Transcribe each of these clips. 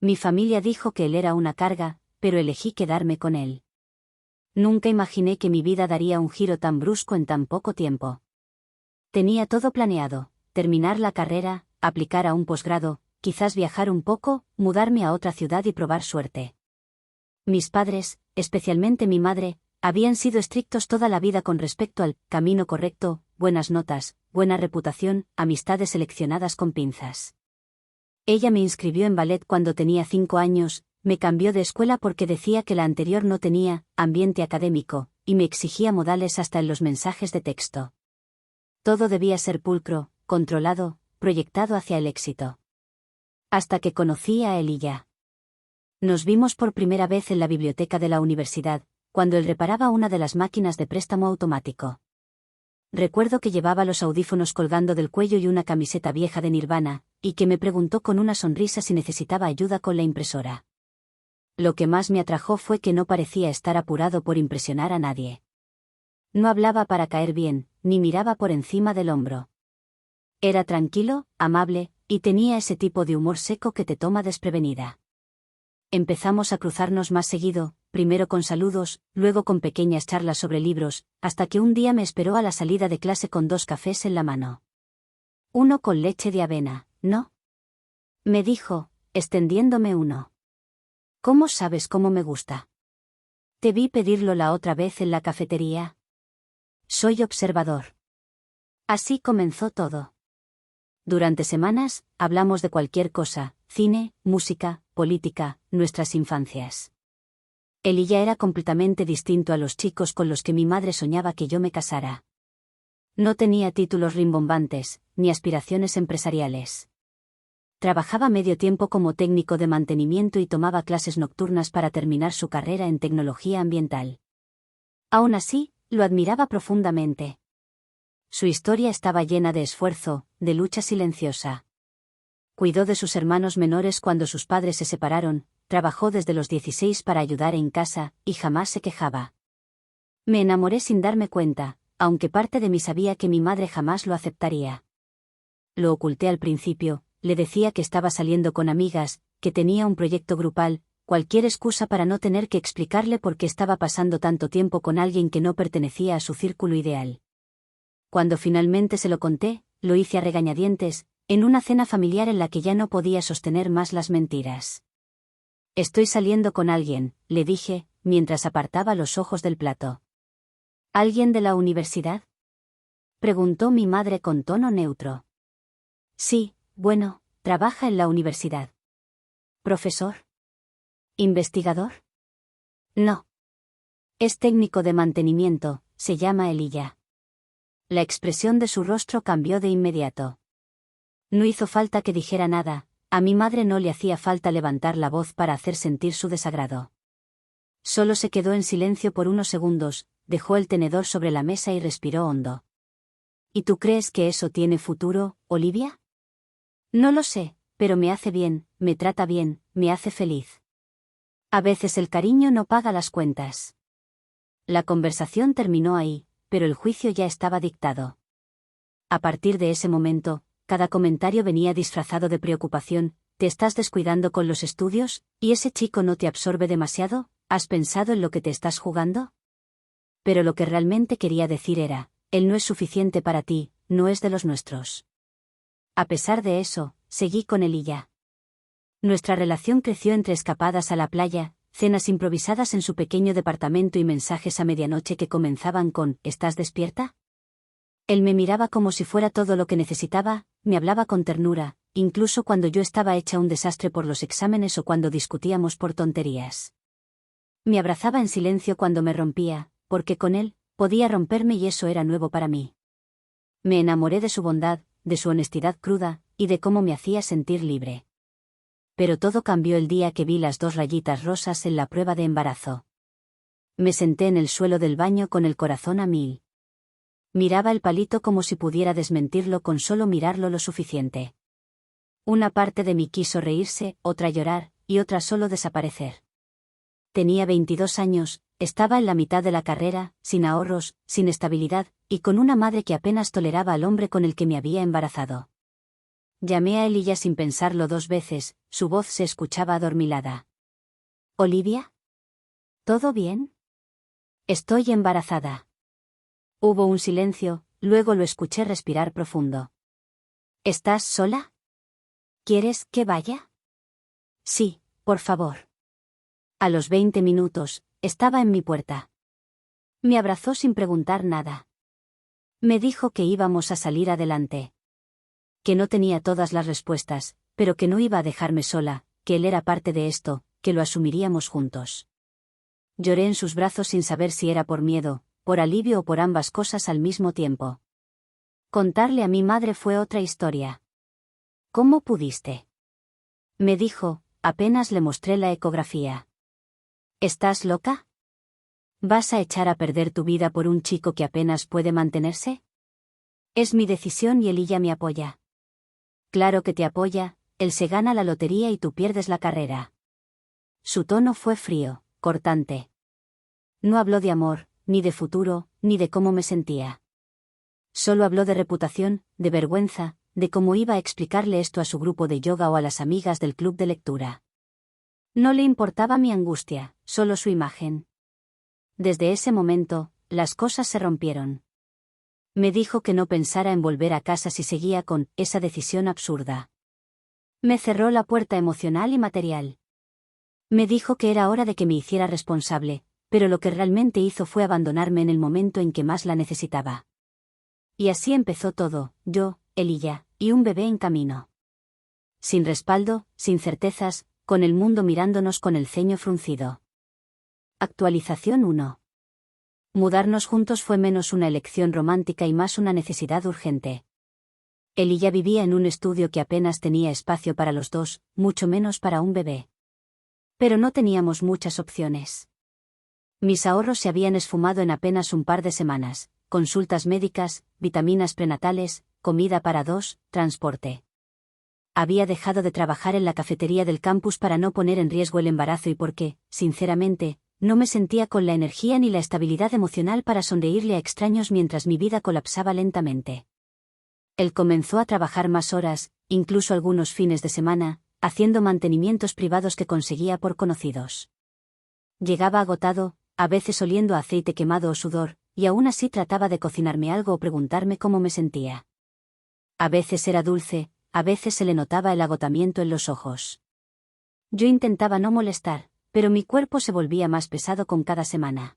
Mi familia dijo que él era una carga, pero elegí quedarme con él. Nunca imaginé que mi vida daría un giro tan brusco en tan poco tiempo. Tenía todo planeado: terminar la carrera, aplicar a un posgrado, quizás viajar un poco, mudarme a otra ciudad y probar suerte. Mis padres, especialmente mi madre, habían sido estrictos toda la vida con respecto al camino correcto: buenas notas, buena reputación, amistades seleccionadas con pinzas. Ella me inscribió en ballet cuando tenía 5 años, me cambió de escuela porque decía que la anterior no tenía ambiente académico, y me exigía modales hasta en los mensajes de texto. Todo debía ser pulcro, controlado, proyectado hacia el éxito. Hasta que conocí a Elijah. Nos vimos por primera vez en la biblioteca de la universidad, cuando él reparaba una de las máquinas de préstamo automático. Recuerdo que llevaba los audífonos colgando del cuello y una camiseta vieja de Nirvana, y que me preguntó con una sonrisa si necesitaba ayuda con la impresora. Lo que más me atrajo fue que no parecía estar apurado por impresionar a nadie. No hablaba para caer bien, ni miraba por encima del hombro. Era tranquilo, amable, y tenía ese tipo de humor seco que te toma desprevenida. Empezamos a cruzarnos más seguido, primero con saludos, luego con pequeñas charlas sobre libros, hasta que un día me esperó a la salida de clase con 2 cafés en la mano. Uno con leche de avena, ¿no? Me dijo, extendiéndome uno. ¿Cómo sabes cómo me gusta? Te vi pedirlo la otra vez en la cafetería. Soy observador. Así comenzó todo. Durante semanas, hablamos de cualquier cosa: cine, música, política, nuestras infancias. Elijah era completamente distinto a los chicos con los que mi madre soñaba que yo me casara. No tenía títulos rimbombantes, ni aspiraciones empresariales. Trabajaba medio tiempo como técnico de mantenimiento y tomaba clases nocturnas para terminar su carrera en tecnología ambiental. Aún así, lo admiraba profundamente. Su historia estaba llena de esfuerzo, de lucha silenciosa. Cuidó de sus hermanos menores cuando sus padres se separaron, trabajó desde los 16 para ayudar en casa, y jamás se quejaba. Me enamoré sin darme cuenta, aunque parte de mí sabía que mi madre jamás lo aceptaría. Lo oculté al principio, le decía que estaba saliendo con amigas, que tenía un proyecto grupal, cualquier excusa para no tener que explicarle por qué estaba pasando tanto tiempo con alguien que no pertenecía a su círculo ideal. Cuando finalmente se lo conté, lo hice a regañadientes, en una cena familiar en la que ya no podía sostener más las mentiras. Estoy saliendo con alguien, le dije, mientras apartaba los ojos del plato. ¿Alguien de la universidad?, preguntó mi madre con tono neutro. Sí, bueno, trabaja en la universidad. ¿Profesor? ¿Investigador? No. Es técnico de mantenimiento, se llama Elijah. La expresión de su rostro cambió de inmediato. No hizo falta que dijera nada, a mi madre no le hacía falta levantar la voz para hacer sentir su desagrado. Solo se quedó en silencio por unos segundos, dejó el tenedor sobre la mesa y respiró hondo. ¿Y tú crees que eso tiene futuro, Olivia? No lo sé, pero me hace bien, me trata bien, me hace feliz. A veces el cariño no paga las cuentas. La conversación terminó ahí, pero el juicio ya estaba dictado. A partir de ese momento, cada comentario venía disfrazado de preocupación: ¿te estás descuidando con los estudios? ¿Y ese chico no te absorbe demasiado? ¿Has pensado en lo que te estás jugando? Pero lo que realmente quería decir era: él no es suficiente para ti, no es de los nuestros. A pesar de eso, seguí con Elijah. Nuestra relación creció entre escapadas a la playa, cenas improvisadas en su pequeño departamento y mensajes a medianoche que comenzaban con ¿estás despierta? Él me miraba como si fuera todo lo que necesitaba, me hablaba con ternura, incluso cuando yo estaba hecha un desastre por los exámenes o cuando discutíamos por tonterías. Me abrazaba en silencio cuando me rompía, porque con él podía romperme y eso era nuevo para mí. Me enamoré de su bondad, de su honestidad cruda, y de cómo me hacía sentir libre. Pero todo cambió el día que vi las 2 rayitas rosas en la prueba de embarazo. Me senté en el suelo del baño con el corazón a 1000. Miraba el palito como si pudiera desmentirlo con solo mirarlo lo suficiente. Una parte de mí quiso reírse, otra llorar, y otra solo desaparecer. Tenía 22 años, estaba en la mitad de la carrera, sin ahorros, sin estabilidad, y con una madre que apenas toleraba al hombre con el que me había embarazado. Llamé a Elijah sin pensarlo 2 veces, su voz se escuchaba adormilada. ¿Olivia? ¿Todo bien? Estoy embarazada. Hubo un silencio, luego lo escuché respirar profundo. ¿Estás sola? ¿Quieres que vaya? Sí, por favor. A los 20 minutos, estaba en mi puerta. Me abrazó sin preguntar nada. Me dijo que íbamos a salir adelante. Que no tenía todas las respuestas, pero que no iba a dejarme sola, que él era parte de esto, que lo asumiríamos juntos. Lloré en sus brazos sin saber si era por miedo, por alivio o por ambas cosas al mismo tiempo. Contarle a mi madre fue otra historia. ¿Cómo pudiste? Me dijo, apenas le mostré la ecografía. ¿Estás loca? ¿Vas a echar a perder tu vida por un chico que apenas puede mantenerse? Es mi decisión y Elijah me apoya. Claro que te apoya, él se gana la lotería y tú pierdes la carrera. Su tono fue frío, cortante. No habló de amor, ni de futuro, ni de cómo me sentía. Solo habló de reputación, de vergüenza, de cómo iba a explicarle esto a su grupo de yoga o a las amigas del club de lectura. No le importaba mi angustia, solo su imagen. Desde ese momento, las cosas se rompieron. Me dijo que no pensara en volver a casa si seguía con esa decisión absurda. Me cerró la puerta emocional y material. Me dijo que era hora de que me hiciera responsable, pero lo que realmente hizo fue abandonarme en el momento en que más la necesitaba. Y así empezó todo, yo, Elijah, y un bebé en camino. Sin respaldo, sin certezas, con el mundo mirándonos con el ceño fruncido. Actualización 1. Mudarnos juntos fue menos una elección romántica y más una necesidad urgente. Elijah vivía en un estudio que apenas tenía espacio para los dos, mucho menos para un bebé. Pero no teníamos muchas opciones. Mis ahorros se habían esfumado en apenas un par de semanas, consultas médicas, vitaminas prenatales, comida para 2, transporte. Había dejado de trabajar en la cafetería del campus para no poner en riesgo el embarazo y porque, sinceramente, no me sentía con la energía ni la estabilidad emocional para sonreírle a extraños mientras mi vida colapsaba lentamente. Él comenzó a trabajar más horas, incluso algunos fines de semana, haciendo mantenimientos privados que conseguía por conocidos. Llegaba agotado, a veces oliendo a aceite quemado o sudor, y aún así trataba de cocinarme algo o preguntarme cómo me sentía. A veces era dulce, a veces se le notaba el agotamiento en los ojos. Yo intentaba no molestar, pero mi cuerpo se volvía más pesado con cada semana.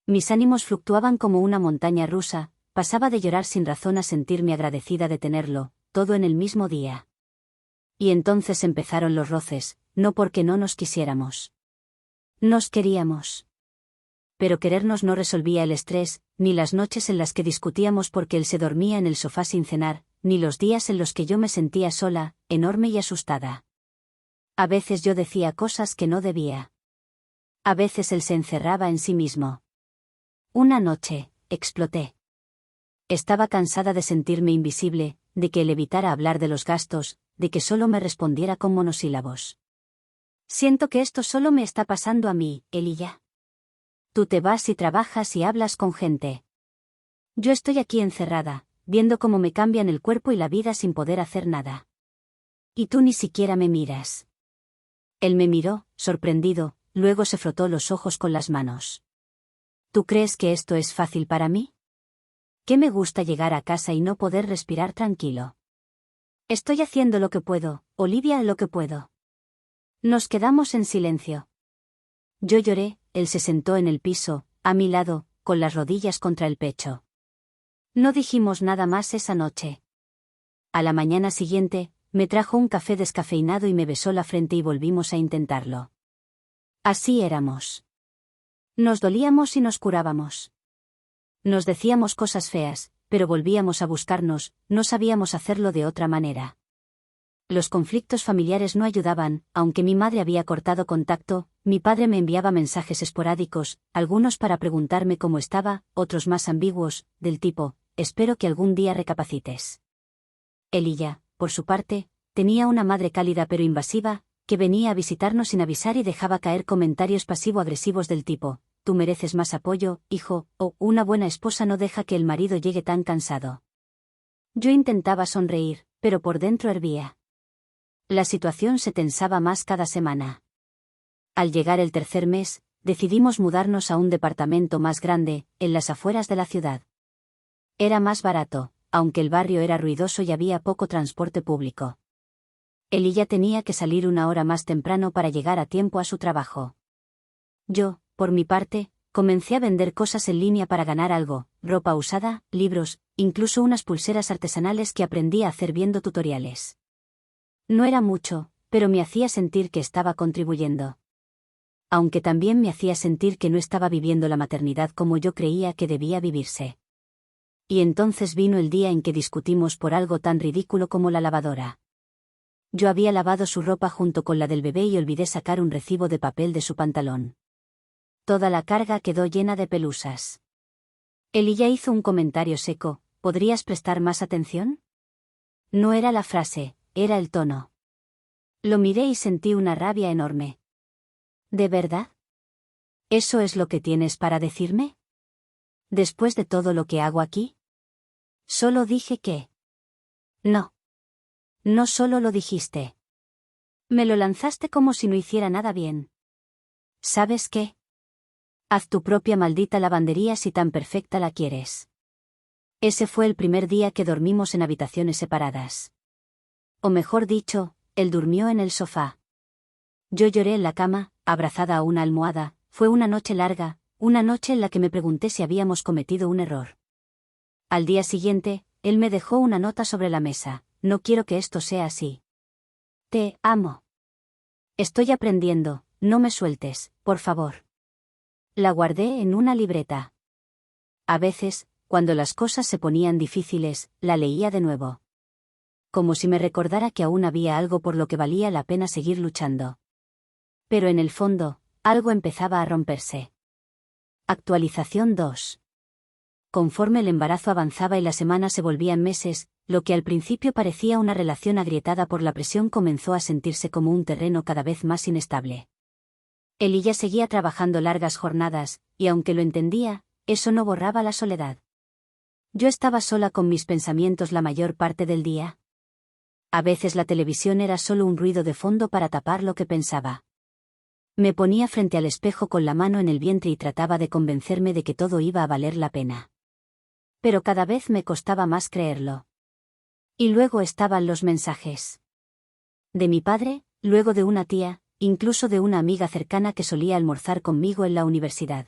Mis ánimos fluctuaban como una montaña rusa, pasaba de llorar sin razón a sentirme agradecida de tenerlo, todo en el mismo día. Y entonces empezaron los roces, no porque no nos quisiéramos. Nos queríamos. Pero querernos no resolvía el estrés, ni las noches en las que discutíamos porque él se dormía en el sofá sin cenar, ni los días en los que yo me sentía sola, enorme y asustada. A veces yo decía cosas que no debía. A veces él se encerraba en sí mismo. Una noche, exploté. Estaba cansada de sentirme invisible, de que él evitara hablar de los gastos, de que solo me respondiera con monosílabos. Siento que esto solo me está pasando a mí, Elijah. Tú te vas y trabajas y hablas con gente. Yo estoy aquí encerrada, viendo cómo me cambian el cuerpo y la vida sin poder hacer nada. Y tú ni siquiera me miras. Él me miró, sorprendido, luego se frotó los ojos con las manos. ¿Tú crees que esto es fácil para mí? ¿Qué me gusta llegar a casa y no poder respirar tranquilo? Estoy haciendo lo que puedo, Olivia, lo que puedo. Nos quedamos en silencio. Yo lloré, él se sentó en el piso, a mi lado, con las rodillas contra el pecho. No dijimos nada más esa noche. A la mañana siguiente, me trajo un café descafeinado y me besó la frente y volvimos a intentarlo. Así éramos. Nos dolíamos y nos curábamos. Nos decíamos cosas feas, pero volvíamos a buscarnos, no sabíamos hacerlo de otra manera. Los conflictos familiares no ayudaban, aunque mi madre había cortado contacto, mi padre me enviaba mensajes esporádicos, algunos para preguntarme cómo estaba, otros más ambiguos, del tipo, espero que algún día recapacites. Elijah, por su parte, tenía una madre cálida pero invasiva, que venía a visitarnos sin avisar y dejaba caer comentarios pasivo-agresivos del tipo, tú mereces más apoyo, hijo, o una buena esposa no deja que el marido llegue tan cansado. Yo intentaba sonreír, pero por dentro hervía. La situación se tensaba más cada semana. Al llegar el tercer mes, decidimos mudarnos a un departamento más grande, en las afueras de la ciudad. Era más barato, aunque el barrio era ruidoso y había poco transporte público. Elijah tenía que salir una hora más temprano para llegar a tiempo a su trabajo. Yo, por mi parte, comencé a vender cosas en línea para ganar algo, ropa usada, libros, incluso unas pulseras artesanales que aprendí a hacer viendo tutoriales. No era mucho, pero me hacía sentir que estaba contribuyendo. Aunque también me hacía sentir que no estaba viviendo la maternidad como yo creía que debía vivirse. Y entonces vino el día en que discutimos por algo tan ridículo como la lavadora. Yo había lavado su ropa junto con la del bebé y olvidé sacar un recibo de papel de su pantalón. Toda la carga quedó llena de pelusas. Elijah hizo un comentario seco: ¿podrías prestar más atención? No era la frase, era el tono. Lo miré y sentí una rabia enorme. ¿De verdad? ¿Eso es lo que tienes para decirme? ¿Después de todo lo que hago aquí? Solo dije que... No. No solo lo dijiste. Me lo lanzaste como si no hiciera nada bien. ¿Sabes qué? Haz tu propia maldita lavandería si tan perfecta la quieres. Ese fue el primer día que dormimos en habitaciones separadas. O mejor dicho, él durmió en el sofá. Yo lloré en la cama, abrazada a una almohada. Fue una noche larga, una noche en la que me pregunté si habíamos cometido un error. Al día siguiente, él me dejó una nota sobre la mesa: no quiero que esto sea así. Te amo. Estoy aprendiendo, no me sueltes, por favor. La guardé en una libreta. A veces, cuando las cosas se ponían difíciles, la leía de nuevo. Como si me recordara que aún había algo por lo que valía la pena seguir luchando. Pero en el fondo, algo empezaba a romperse. Actualización 2. Conforme el embarazo avanzaba y las semanas se volvían meses, lo que al principio parecía una relación agrietada por la presión comenzó a sentirse como un terreno cada vez más inestable. Elijah seguía trabajando largas jornadas, y aunque lo entendía, eso no borraba la soledad. Yo estaba sola con mis pensamientos la mayor parte del día. A veces la televisión era solo un ruido de fondo para tapar lo que pensaba. Me ponía frente al espejo con la mano en el vientre y trataba de convencerme de que todo iba a valer la pena. Pero cada vez me costaba más creerlo. Y luego estaban los mensajes. De mi padre, luego de una tía, incluso de una amiga cercana que solía almorzar conmigo en la universidad.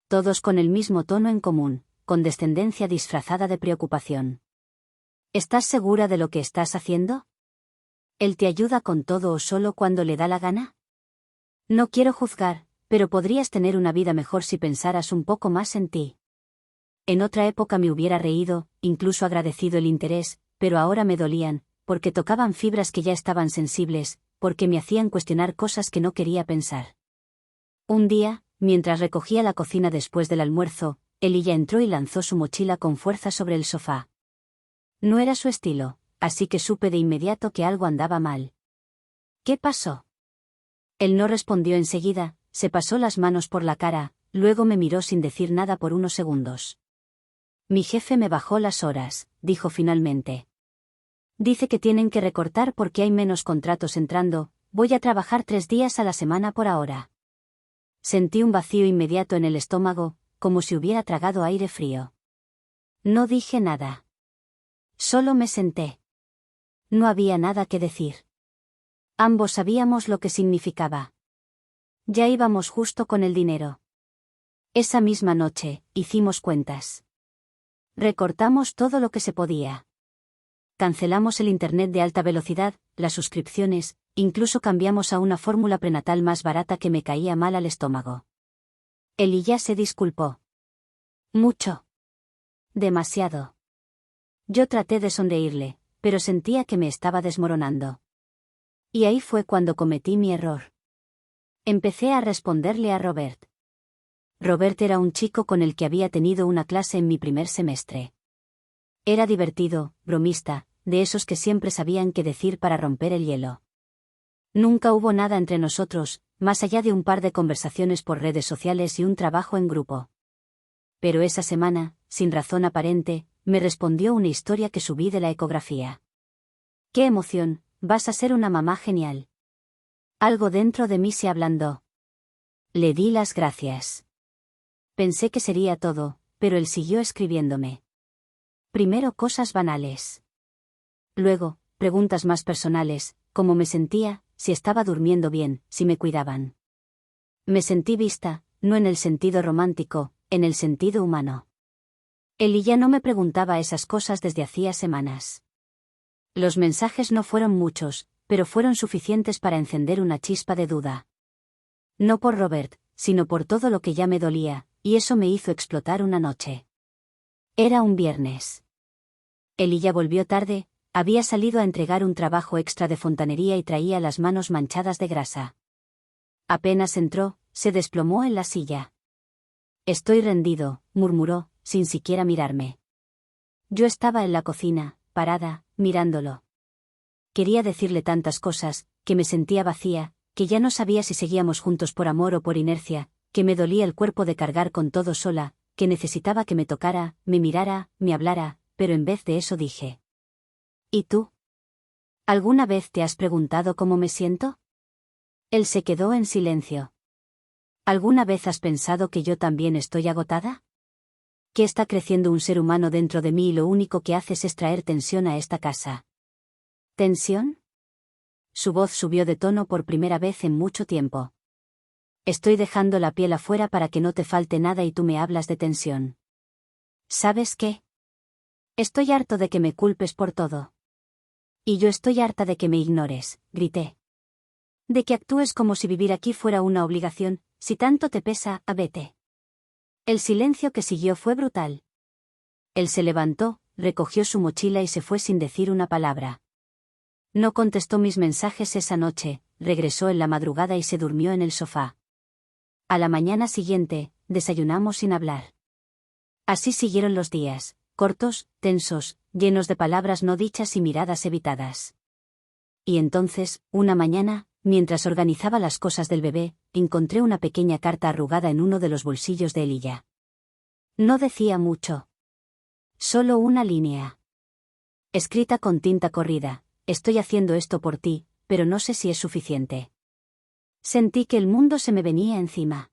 Todos con el mismo tono en común, condescendencia disfrazada de preocupación. ¿Estás segura de lo que estás haciendo? ¿Él te ayuda con todo o solo cuando le da la gana? No quiero juzgar, pero podrías tener una vida mejor si pensaras un poco más en ti. En otra época me hubiera reído, incluso agradecido el interés, pero ahora me dolían, porque tocaban fibras que ya estaban sensibles, porque me hacían cuestionar cosas que no quería pensar. Un día, mientras recogía la cocina después del almuerzo, Elijah entró y lanzó su mochila con fuerza sobre el sofá. No era su estilo, así que supe de inmediato que algo andaba mal. ¿Qué pasó? Él no respondió enseguida, se pasó las manos por la cara, luego me miró sin decir nada por unos segundos. Mi jefe me bajó las horas, dijo finalmente. Dice que tienen que recortar porque hay menos contratos entrando, voy a trabajar 3 días a la semana por ahora. Sentí un vacío inmediato en el estómago, como si hubiera tragado aire frío. No dije nada. Solo me senté. No había nada que decir. Ambos sabíamos lo que significaba. Ya íbamos justo con el dinero. Esa misma noche, hicimos cuentas. Recortamos todo lo que se podía. Cancelamos el internet de alta velocidad, las suscripciones, incluso cambiamos a una fórmula prenatal más barata que me caía mal al estómago. Elijah se disculpó. Mucho. Demasiado. Yo traté de sonreírle, pero sentía que me estaba desmoronando. Y ahí fue cuando cometí mi error. Empecé a responderle a Robert. Robert era un chico con el que había tenido una clase en mi primer semestre. Era divertido, bromista, de esos que siempre sabían qué decir para romper el hielo. Nunca hubo nada entre nosotros, más allá de un par de conversaciones por redes sociales y un trabajo en grupo. Pero esa semana, sin razón aparente, me respondió una historia que subí de la ecografía. ¡Qué emoción! Vas a ser una mamá genial. Algo dentro de mí se ablandó. Le di las gracias. Pensé que sería todo, pero él siguió escribiéndome. Primero cosas banales. Luego, preguntas más personales, cómo me sentía, si estaba durmiendo bien, si me cuidaban. Me sentí vista, no en el sentido romántico, en el sentido humano. Él ya no me preguntaba esas cosas desde hacía semanas. Los mensajes no fueron muchos, pero fueron suficientes para encender una chispa de duda. No por Robert, sino por todo lo que ya me dolía, y eso me hizo explotar una noche. Era un viernes. Ella volvió tarde, había salido a entregar un trabajo extra de fontanería y traía las manos manchadas de grasa. Apenas entró, se desplomó en la silla. Estoy rendido, murmuró, sin siquiera mirarme. Yo estaba en la cocina, parada, mirándolo. Quería decirle tantas cosas, que me sentía vacía, que ya no sabía si seguíamos juntos por amor o por inercia, que me dolía el cuerpo de cargar con todo sola, que necesitaba que me tocara, me mirara, me hablara, pero en vez de eso dije. ¿Y tú? ¿Alguna vez te has preguntado cómo me siento? Él se quedó en silencio. ¿Alguna vez has pensado que yo también estoy agotada? Que está creciendo un ser humano dentro de mí y lo único que haces es traer tensión a esta casa. ¿Tensión? Su voz subió de tono por primera vez en mucho tiempo. Estoy dejando la piel afuera para que no te falte nada y tú me hablas de tensión. ¿Sabes qué? Estoy harto de que me culpes por todo. Y yo estoy harta de que me ignores, grité. De que actúes como si vivir aquí fuera una obligación, si tanto te pesa, vete. El silencio que siguió fue brutal. Él se levantó, recogió su mochila y se fue sin decir una palabra. No contestó mis mensajes esa noche, regresó en la madrugada y se durmió en el sofá. A la mañana siguiente, desayunamos sin hablar. Así siguieron los días, cortos, tensos, llenos de palabras no dichas y miradas evitadas. Y entonces, una mañana, mientras organizaba las cosas del bebé, encontré una pequeña carta arrugada en uno de los bolsillos de Elijah. No decía mucho. Solo una línea. Escrita con tinta corrida: estoy haciendo esto por ti, pero no sé si es suficiente. Sentí que el mundo se me venía encima.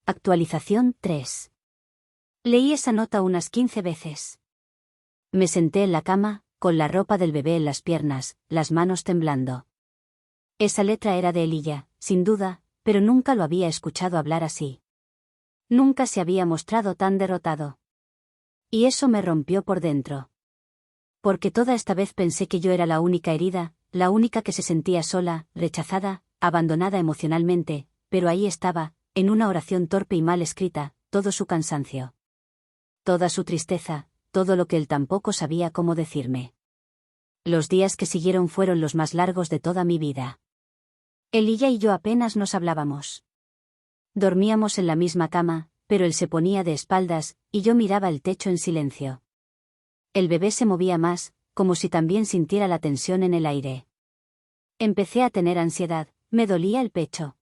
Actualización 3. Leí esa nota unas 15 veces. Me senté en la cama, con la ropa del bebé en las piernas, las manos temblando. Esa letra era de Elijah, sin duda, pero nunca lo había escuchado hablar así. Nunca se había mostrado tan derrotado. Y eso me rompió por dentro. Porque toda esta vez pensé que yo era la única herida, la única que se sentía sola, rechazada, abandonada emocionalmente, pero ahí estaba, en una oración torpe y mal escrita, todo su cansancio. Toda su tristeza, todo lo que él tampoco sabía cómo decirme. Los días que siguieron fueron los más largos de toda mi vida. Elijah y yo apenas nos hablábamos. Dormíamos en la misma cama, pero él se ponía de espaldas, y yo miraba el techo en silencio. El bebé se movía más, como si también sintiera la tensión en el aire. Empecé a tener ansiedad, me dolía el pecho.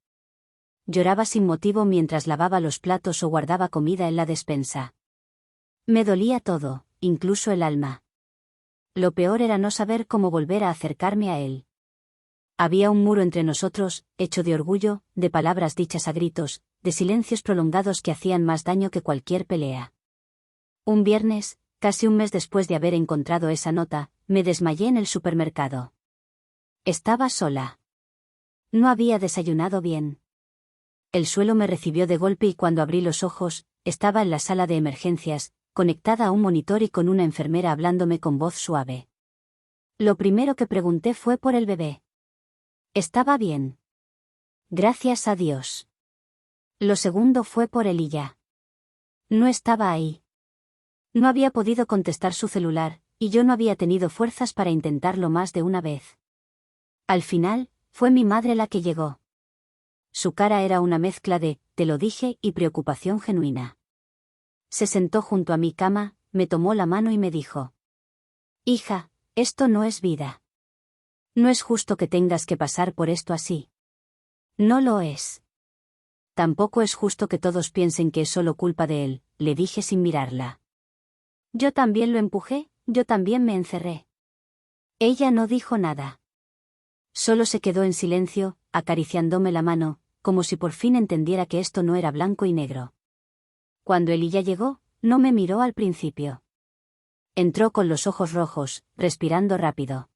Lloraba sin motivo mientras lavaba los platos o guardaba comida en la despensa. Me dolía todo, incluso el alma. Lo peor era no saber cómo volver a acercarme a él. Había un muro entre nosotros, hecho de orgullo, de palabras dichas a gritos, de silencios prolongados que hacían más daño que cualquier pelea. Un viernes, casi un mes después de haber encontrado esa nota, me desmayé en el supermercado. Estaba sola. No había desayunado bien. El suelo me recibió de golpe y cuando abrí los ojos, estaba en la sala de emergencias, conectada a un monitor y con una enfermera hablándome con voz suave. Lo primero que pregunté fue por el bebé. Estaba bien. Gracias a Dios. Lo segundo fue por Elijah. No estaba ahí. No había podido contestar su celular, y yo no había tenido fuerzas para intentarlo más de una vez. Al final, fue mi madre la que llegó. Su cara era una mezcla de, te lo dije, y preocupación genuina. Se sentó junto a mi cama, me tomó la mano y me dijo: Hija, esto no es vida. No es justo que tengas que pasar por esto así. No lo es. Tampoco es justo que todos piensen que es solo culpa de él, le dije sin mirarla. Yo también lo empujé, yo también me encerré. Ella no dijo nada. Solo se quedó en silencio, acariciándome la mano, como si por fin entendiera que esto no era blanco y negro. Cuando él ya llegó, no me miró al principio. Entró con los ojos rojos, respirando rápido.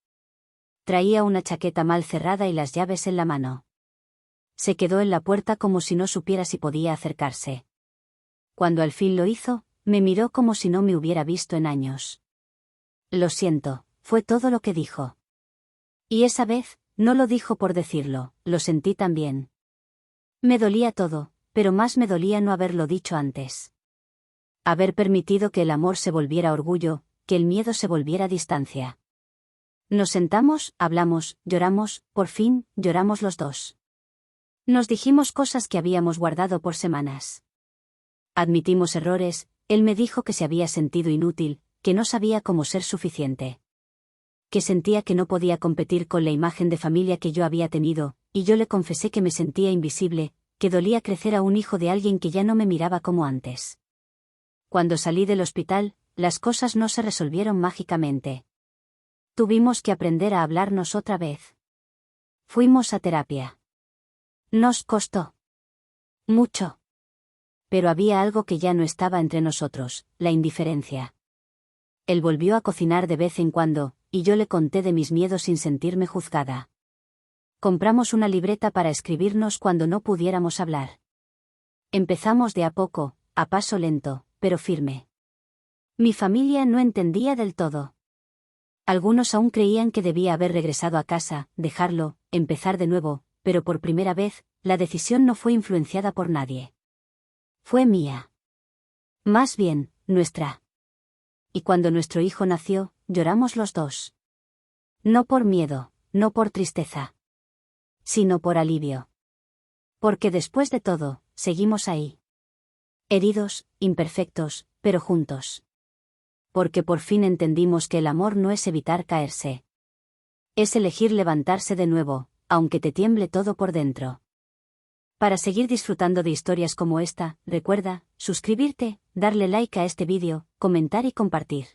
Traía una chaqueta mal cerrada y las llaves en la mano. Se quedó en la puerta como si no supiera si podía acercarse. Cuando al fin lo hizo, me miró como si no me hubiera visto en años. Lo siento, fue todo lo que dijo. Y esa vez, no lo dijo por decirlo, lo sentí también. Me dolía todo, pero más me dolía no haberlo dicho antes. Haber permitido que el amor se volviera orgullo, que el miedo se volviera distancia. Nos sentamos, hablamos, lloramos, por fin, lloramos los dos. Nos dijimos cosas que habíamos guardado por semanas. Admitimos errores, él me dijo que se había sentido inútil, que no sabía cómo ser suficiente. Que sentía que no podía competir con la imagen de familia que yo había tenido, y yo le confesé que me sentía invisible, que dolía crecer a un hijo de alguien que ya no me miraba como antes. Cuando salí del hospital, las cosas no se resolvieron mágicamente. Tuvimos que aprender a hablarnos otra vez. Fuimos a terapia. Nos costó mucho. Pero había algo que ya no estaba entre nosotros, la indiferencia. Él volvió a cocinar de vez en cuando, y yo le conté de mis miedos sin sentirme juzgada. Compramos una libreta para escribirnos cuando no pudiéramos hablar. Empezamos de a poco, a paso lento, pero firme. Mi familia no entendía del todo. Algunos aún creían que debía haber regresado a casa, dejarlo, empezar de nuevo, pero por primera vez, la decisión no fue influenciada por nadie. Fue mía. Más bien, nuestra. Y cuando nuestro hijo nació, lloramos los dos. No por miedo, no por tristeza. Sino por alivio. Porque después de todo, seguimos ahí. Heridos, imperfectos, pero juntos. Porque por fin entendimos que el amor no es evitar caerse. Es elegir levantarse de nuevo, aunque te tiemble todo por dentro. Para seguir disfrutando de historias como esta, recuerda, suscribirte, darle like a este vídeo, comentar y compartir.